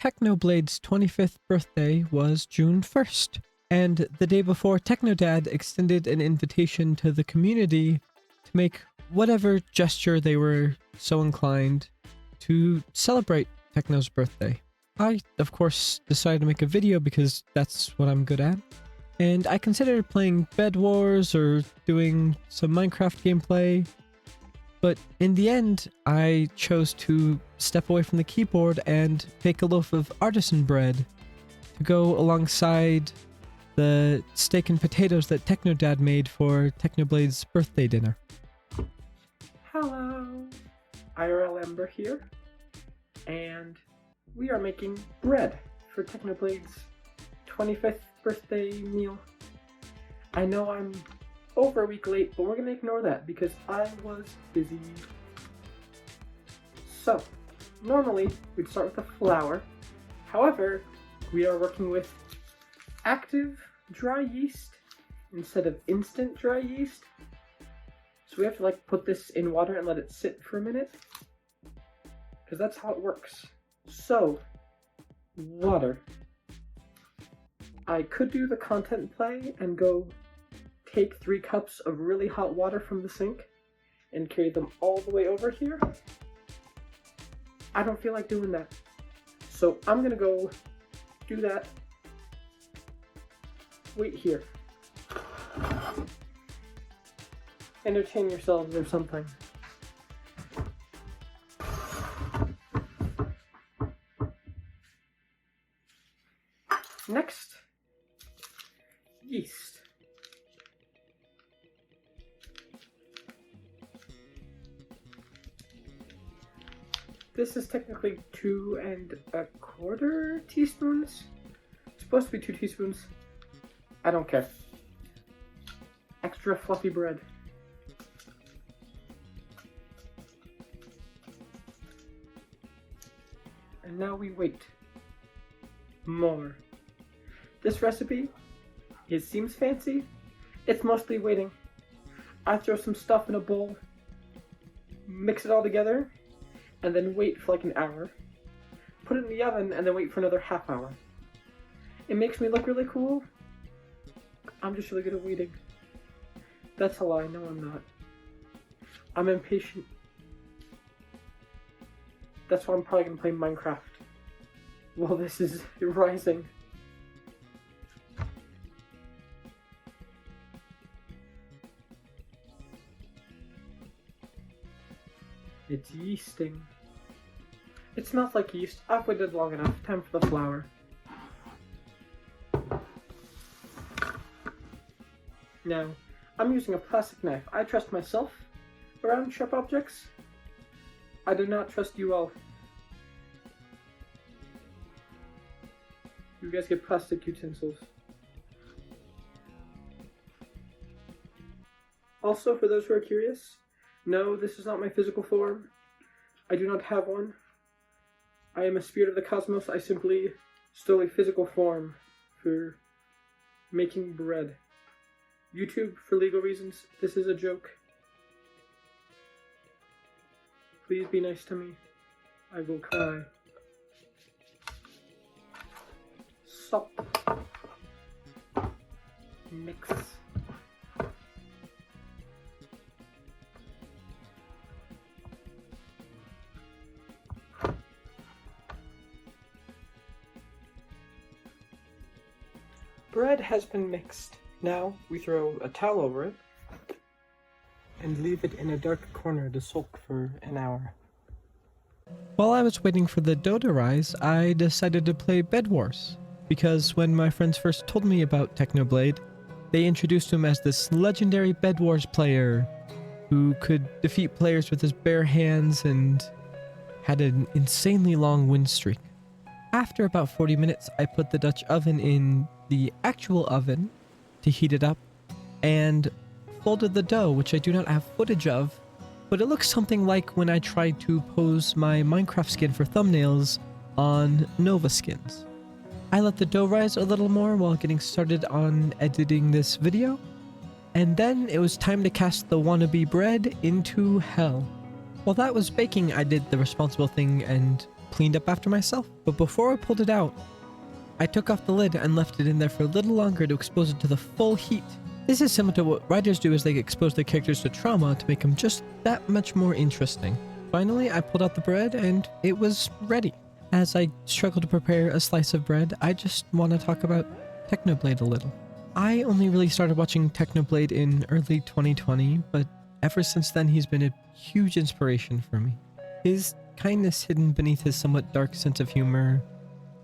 Technoblade's 25th birthday was June 1st, and the day before, Technodad extended an invitation to the community to make whatever gesture they were so inclined to celebrate Techno's birthday. I, of course, decided to make a video because that's what I'm good at, and I considered playing Bed Wars or doing some Minecraft gameplay, but in the end, I chose to step away from the keyboard and bake a loaf of artisan bread to go alongside the steak and potatoes that Technodad made for Technoblade's birthday dinner. Hello, IRL Ember here, and we are making bread for Technoblade's 25th birthday meal. I know I'm over a week late, but we're gonna ignore that because I was busy. So, normally we'd start with the flour. However, we are working with active dry yeast instead of instant dry yeast. So we have to put this in water and let it sit for a minute, because that's how it works. So, water. I could do the content play and go take 3 cups of really hot water from the sink and carry them all the way over here. I don't feel like doing that. So I'm gonna go do that. Wait here. Entertain yourselves or something. Next, yeast. This is technically 2 1/4 teaspoons. It's supposed to be 2 teaspoons. I don't care. Extra fluffy bread. And now we wait. More. This recipe, it seems fancy. It's mostly waiting. I throw some stuff in a bowl, mix it all together, and then wait for an hour. Put it in the oven and then wait for another half hour. It makes me look really cool. I'm just really good at waiting. That's a lie, no I'm not. I'm impatient. That's why I'm probably gonna play Minecraft while this is rising. It's yeasting. It smells like yeast. I've waited long enough. Time for the flour. Now, I'm using a plastic knife. I trust myself around sharp objects. I do not trust you all. You guys get plastic utensils. Also, for those who are curious, no, this is not my physical form. I do not have one. I am a spirit of the cosmos. I simply stole a physical form for making bread. YouTube, for legal reasons, this is a joke. Please be nice to me. I will cry. Salt. Mix. Bread has been mixed. Now we throw a towel over it and leave it in a dark corner to soak for an hour. While I was waiting for the dough to rise, I decided to play Bed Wars, because when my friends first told me about Technoblade, they introduced him as this legendary Bed Wars player who could defeat players with his bare hands and had an insanely long win streak. After about 40 minutes, I put the Dutch oven in the actual oven to heat it up and folded the dough, which I do not have footage of, but it looks something like when I tried to pose my Minecraft skin for thumbnails on Nova skins. I let the dough rise a little more while getting started on editing this video, and then it was time to cast the wannabe bread into hell. While that was baking, I did the responsible thing and cleaned up after myself. But before I pulled it out, I took off the lid and left it in there for a little longer to expose it to the full heat. This is similar to what writers do as they expose their characters to trauma to make them just that much more interesting. Finally, I pulled out the bread and it was ready. As I struggle to prepare a slice of bread, I just want to talk about Technoblade a little. I only really started watching Technoblade in early 2020, but ever since then he's been a huge inspiration for me. His kindness hidden beneath his somewhat dark sense of humor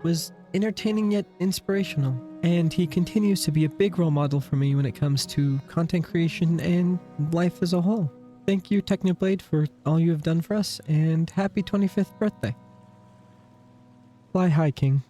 was entertaining yet inspirational, and he continues to be a big role model for me when it comes to content creation and life as a whole. Thank you, Technoblade, for all you have done for us, and happy 25th birthday. Fly high, King.